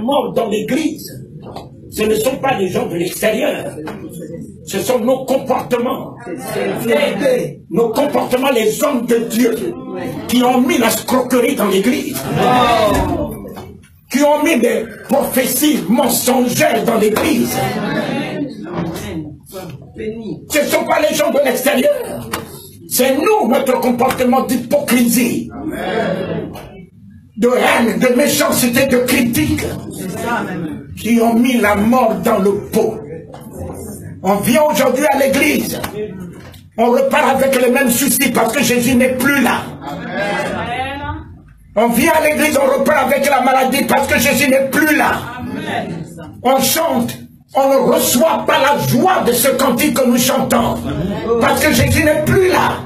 mort dans l'église, ce ne sont pas les gens de l'extérieur. Ce sont nos comportements. Nos comportements, les hommes de Dieu, qui ont mis la scroquerie dans l'église. Qui ont mis des prophéties mensongères dans l'église. Ce ne sont pas les gens de l'extérieur. C'est nous, notre comportement d'hypocrisie, de haine, de méchanceté, de critique, qui ont mis la mort dans le pot. On vient aujourd'hui à l'église, on repart avec les mêmes soucis parce que Jésus n'est plus là. On vient à l'église, on repart avec la maladie parce que Jésus n'est plus là. On chante, on ne reçoit pas la joie de ce cantique que nous chantons parce que Jésus n'est plus là.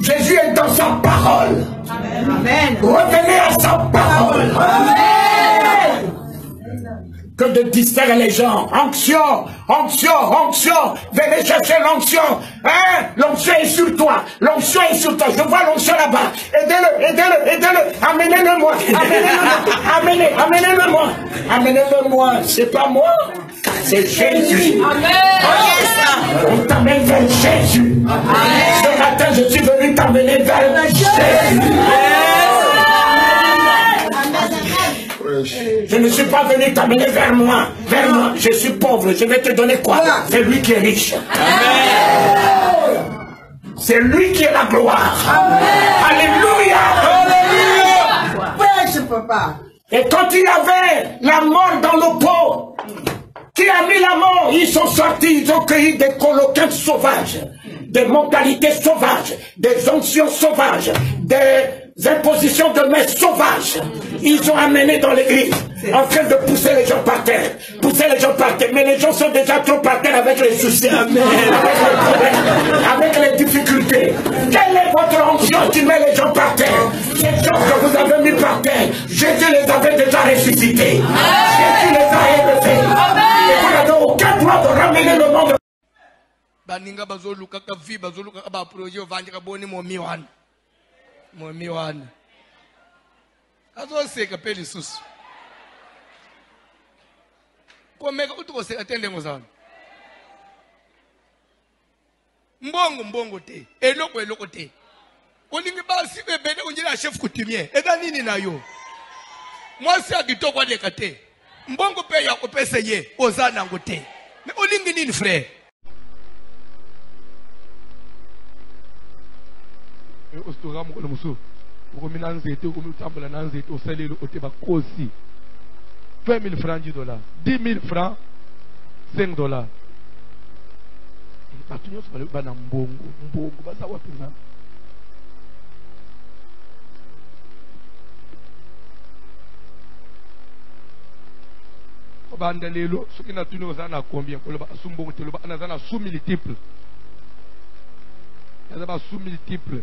Jésus est dans sa parole. Amen. Revenez à sa parole. Amen. Que de distraire les gens. Onction, onction, onction. Venez chercher l'onction. Hein? L'onction est sur toi. L'onction est sur toi. Je vois l'onction là-bas. Aidez-le, aidez-le, aidez-le. Amenez-le-moi. Amenez-le. Amenez-le-moi. Amenez-le-moi. C'est pas moi. C'est Jésus. Amen. On t'amène vers Jésus. Amen. Ce matin, je suis venu t'amener vers Jésus. Je ne suis pas venu t'amener vers moi. Vers moi. Je suis pauvre. Je vais te donner quoi? C'est lui qui est riche. C'est lui qui est la gloire. Amen. Alléluia. Alléluia. Et quand il y avait la mort dans le pot, qui a mis la mort? Ils sont sortis, ils ont cueilli des coloquins sauvages, des mentalités sauvages, des onctions sauvages, des impositions de mains sauvages. Ils ont amené dans l'église, en train de pousser les gens par terre. Pousser les gens par terre. Mais les gens sont déjà trop par terre avec les soucis, avec les problèmes, avec les difficultés. Quelle est votre onction qui met les gens par terre? Ces gens que vous avez mis par terre, Jésus les avait déjà ressuscités. Jésus les a élevés. Et vous n'avez aucun droit de ramener le monde. Baninga bazoluka kavi bazoluka aba projet vanja kaboni momiwana momiwana azoseka peli susu komeka uthi atende ngozana mbongo te eloko te olingi basi bebele unjira chef coutumier eza nini nayo mwasi akitokwa leka te mbongo pe ya kopesa ye ozana ngote mais olingi nini frère Ostora mukolo musu ukomina nzete ukomutambula na nzete osalelo oteba kosi 20 000 francs $10 10 000 francs $5 batu nyonso bana mbongo baza wapi na banda lelo soki na tuni ozana combien koloba asumbongo te loba anazana sous multiple yazaba sous multiple.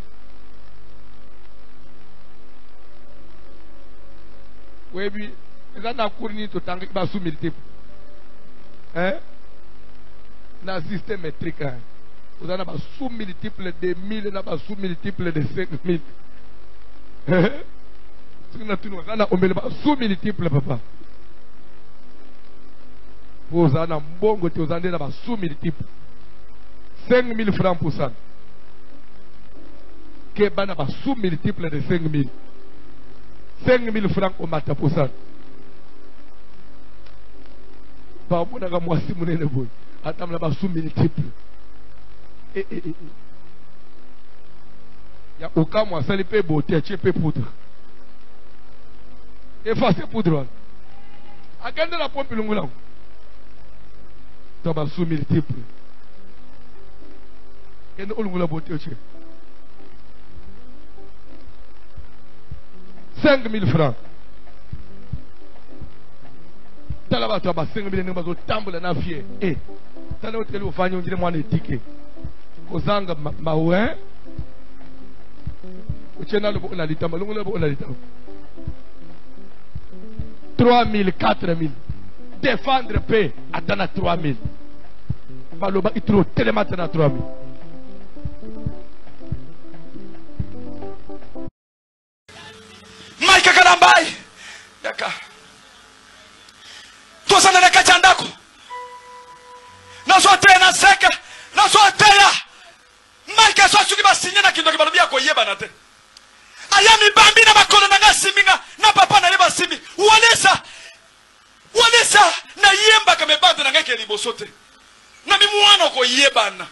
Oui, mais ça n'a pas de temps qui va sous multiple. Hein? Dans le système métrique, vous avez sous multiple de 1000, vous avez sous multiple de 5000. Hein? Vous avez sous multiple, papa. Vous avez un bon côté, vous avez sous multiple. 5000 francs pour ça. Vous avez sous multiple de 5000. 5 000 francs au matin pour ça. Par rapport à moi, si mon élève, attends là-bas sous multiple. Il y a aucun mois, ça les paye beauté, tu peux poudre. Effacer poudre. À gagner la pompe, il y a un sous multiple. Et nous, on a beauté. 5 000 francs. Talaba tu as 5 000 francs. Tambola na fier. Eh, t'as l'autre le fany on dirait moi les tickets. Kozanga maouin. Uchena le on a litamba, le on a litamba. 3 000, 4 000. Défendre paix, attendre 3 000. Baloba il trouve tellement à 3 000. signé na kindo kibalobia ko yeba na te. Ayami bambi na makolo na ngasiminga na papa na yeba simi. Walesa na yemba kamebanda na ngeke liboso te. Na mi mwana ko yebana.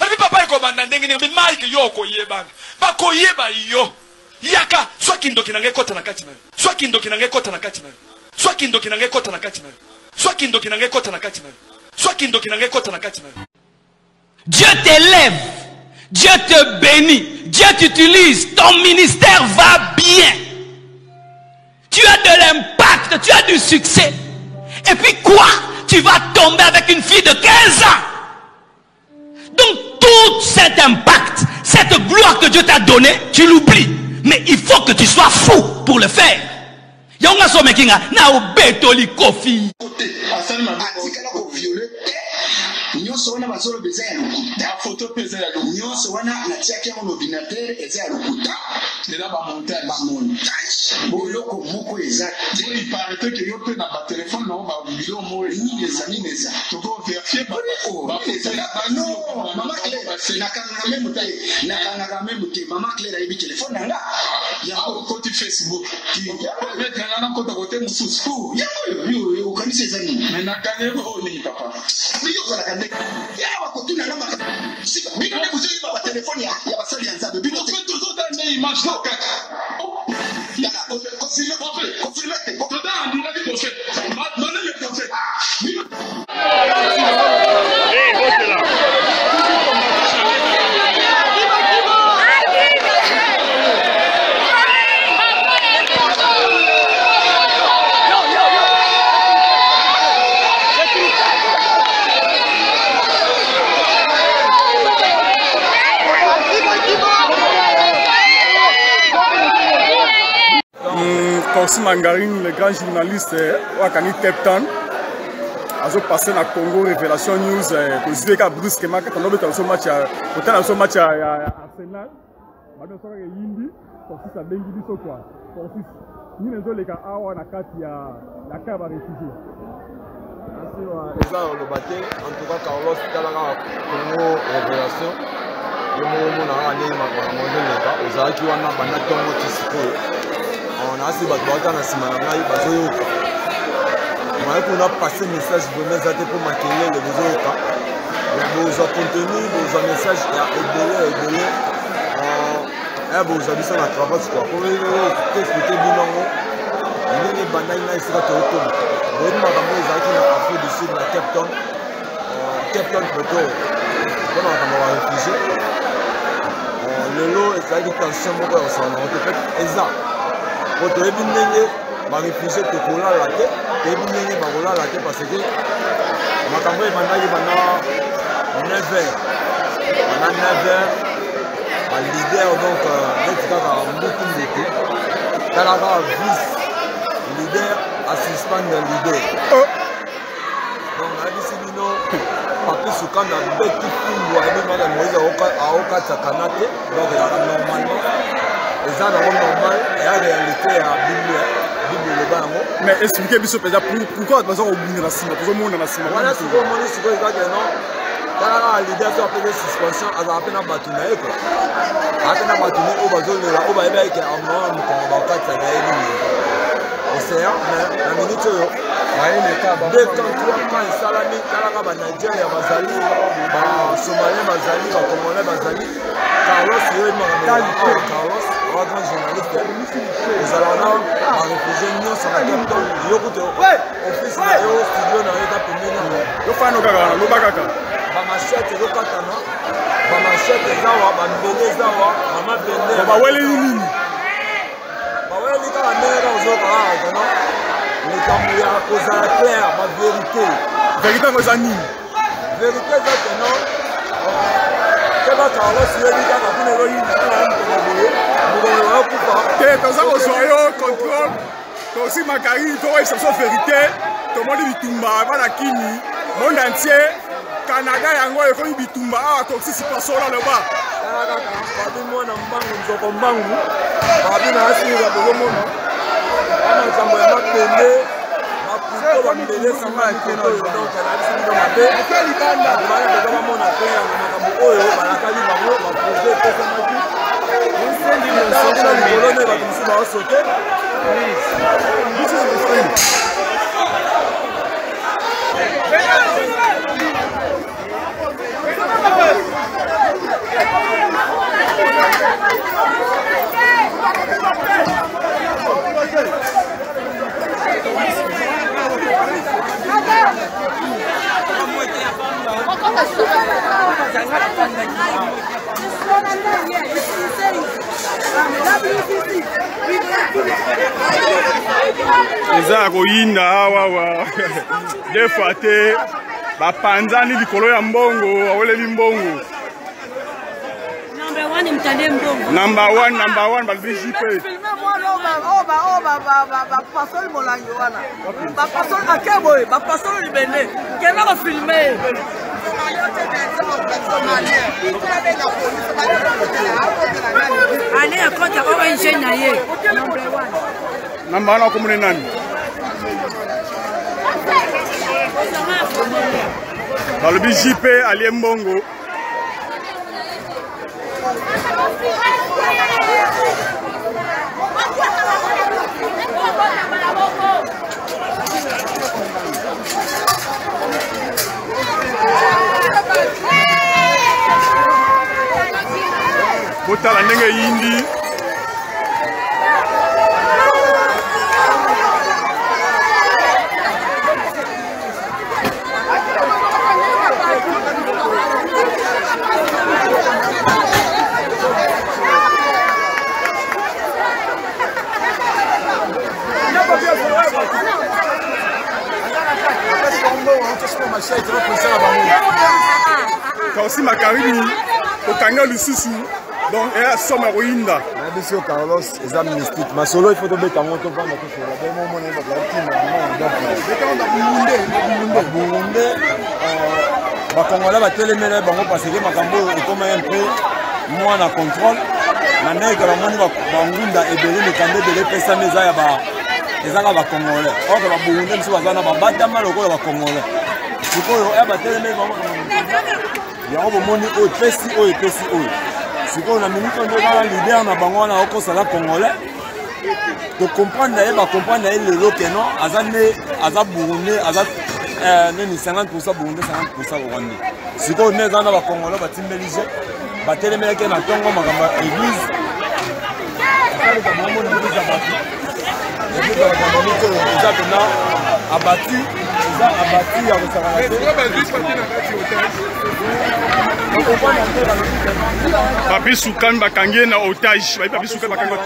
Abi papa iko banda ndenge ni Mike yo ko yebana. Ba ko yeba yo. Yaka swa kindoki na ngekota na kati nayo. Swa kindoki na ngekota na kati nayo. Swa kindoki na ngekota na kati nayo. Swa kindoki na ngekota na kati nayo. Swa kindoki na ngekota na kati nayo. Dieu t'élève, Dieu te bénit, Dieu t'utilise, ton ministère va bien. Tu as de l'impact, tu as du succès. Et puis quoi? Tu vas tomber avec une fille de 15 ans. Donc tout cet impact, cette gloire que Dieu t'a donnée, tu l'oublies. Mais il faut que tu sois fou pour le faire. Yonga so mekinga na obetoli kofi. Nyonso wana bazolo beza ya lokuta photo peza ya lokuta nyonso wana na tiaki en ordinateur eza ya lokuta eza ba montage boloko moko eza il paraît que yo pe na ba téléphone na ba video mo ni neza to go vérifier ba non mama Claire na kanga même te mama Claire ayebi téléphone nanga ya ko ti Facebook ti mettre na ko côté mususu yo kanisa eza ni mais na kanga ko ni papa yo kana kanga ya wakotuna na maka sika bino ne kuzo iba telefoni ya basali yanza bino fait toujours dans les images là ya confirmer to da andi na bino fait non le fait eh bote là Corsi Mangarine, le grand journaliste Wakani Tepton, a passé dans Congo Révélation News, pour dire que brusquement, quand on a fait un match à Arsenal, madame Sora Yindi, Corsi a bien dit ça quoi. Corsi, nous les autres les gars, on a quatre la cave à réfugiés. Merci, le bâtiment, en tout cas, Carlos, Congo Révélation. On a assez battu na simana ngai bazoyoka moi qu'on a passé message vraiment ça pour maquiller les bazoyoka boza contenu boza message ya ebele boza bisa na cravate quoi pour expliquer binango ndenge bandai na isika toto boyi makambo ezalaki na Afrique du Sud na Cape Town Pretoria mpona makambo ya réfugié lelo ezalaki tension moko ya kosala na peut eza pour te réunir, ma réfugié te coller la tête, te réunir, ma coller la tête parce que ma campagne pendant 9h, ma leader donc d'être dans beaucoup Talaga vice leader assistant de leader. Donc on a dit si nous papi sukanda bête pour aller madame Moïse à Oka Tsakanate donc normalement c'est normal et la réalité à Bible le bango. Mais expliquez bien pourquoi parce qu'on oublie la cime, tout le monde na cime. Voilà ce qu'on dit c'est que non. Quand la leader a fait suspension, elle a peine battuné quoi. Elle a battuné au bateau de la au baïba qui a amené mon banquet ça gagné. Océan mais la minute deux temps trois quand salami Talaga ba Nigeria bazali ba Somalien bazali ba Congolais bazali Carlos Carlos grand journaliste vous allez là à réfugié nous ça va Cape Town yokote office na yo studio na yo tapemena yo fano kaka lo bakaka ba machete yo katana ba machete zawa ba mbele zawa mama bende ba wele nini ba wele kala ndenge ozoka non le camp ya cause claire ma vérité ngo za nini vérité za non keba Carlos yeli kaka kuna lo yini toza kozwa yo contrôle tosi Makari to exception vérité tomoni bitumba bana kini monde entier Canada yango ekomi bitumba awa toksisi pasola loba babi mwana mbangu nzoko mbangu babi na asira bozomona ana nsambo ya mapende maputo bambele sanga ya keno donc na biso bino mabe bana bezomona clair na makambo oyo balakali bango baprojet epesamaki na likolo ne bato mosusu baosote eza koyinda awa defa te bapanzani likolo ya mbongo awoleli mbongo number one balobi jipe bapasoli molangi wana bapasoli akeboye bapasoli libende kenda bafilme ale akota orange na ye namba wana wakomune nani balobi jipe alie mbongo botala ndenge yindi Kasi makarini okanga lisusu donc et soma koyinda na biso Carlos eza mystique masolo il faut to beta moto vanda ko sola be mo mona ba bunde ba kongola ba telemela bango parce que makambo ekoma un peu moins na contrôle na ndeka ba moni ba ngunda ebele ne kande de pesa meza ya ba ezanga ba kongole oka ba bunde mso bazana ba batama lokola ba kongole sikoyo ya ba telemela bango ya obo moni o pesi o pesi o sikoyo na minute ndo bana leader na bango wana okosala congolais to comprendre et ba comprendre et le que non azane aza burundais aza neni 50% burundais 50% rwandais sikoyo neza na ba congolais ba timbelije ba telemela ke na tongo makamba église akali ka mambo na église abati église ba kamboni ko eza tena abati eza abati ya kosala Papi Soukan bakangi na otage. Papi Soukan bakangi.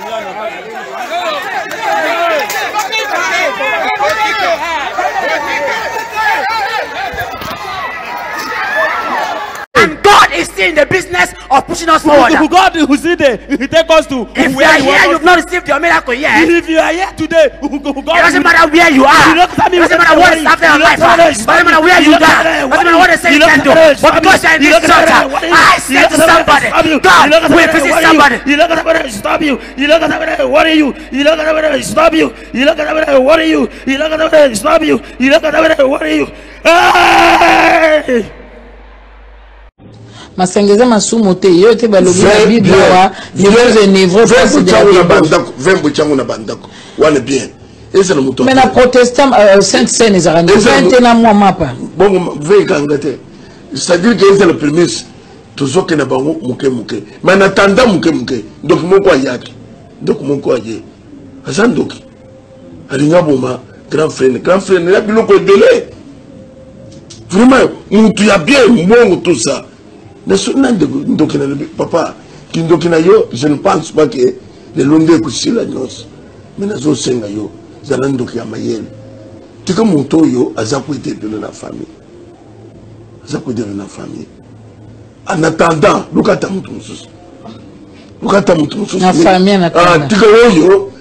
And God is still in the business of pushing us forward. God who see He take us to if you are here, you've not received your miracle yet. If you are here today, God it doesn't matter where you are. It doesn't matter what is happening in life. It doesn't matter where you are. It doesn't matter what they say you can do. But because you are in this church, I say to somebody, God will visit somebody. You look at the stop you. You look at the worry you. You look at the stop you. You look at the worry you. You look at the stop you. You look at the worry you. Masengeza masumo te yo te balobi na Bible wa niveau niveau vembo changu na bandako wana bien ese na muto mais na protestant sainte seine ezara ni 20 na mois mapa bongo veka ngate c'est-à-dire que c'est le premier toujours que na bango muke mais na tanda muke donc moko ayaki donc moko aye azandoki alinga boma grand frère na biloko délai vraiment mutu ya bien mbongo tout ça. Papa, qui yo, je ne pense pas que les Londres puissent la noce. Mais nous sommes yo, Zalandoki à Mayel. Tu comme mon toyo, à Zakwete de la famille. Zakwete de la famille. En attendant, Lucata Moutonsus. Lucata Moutonsus. La famille en attendant. Ah, tu yo.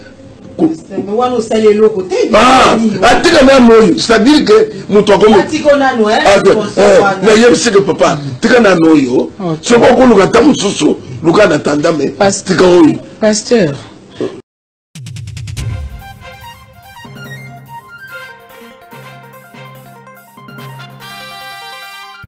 C'est-à-dire que nous t'avons c'est que papa, pasteur.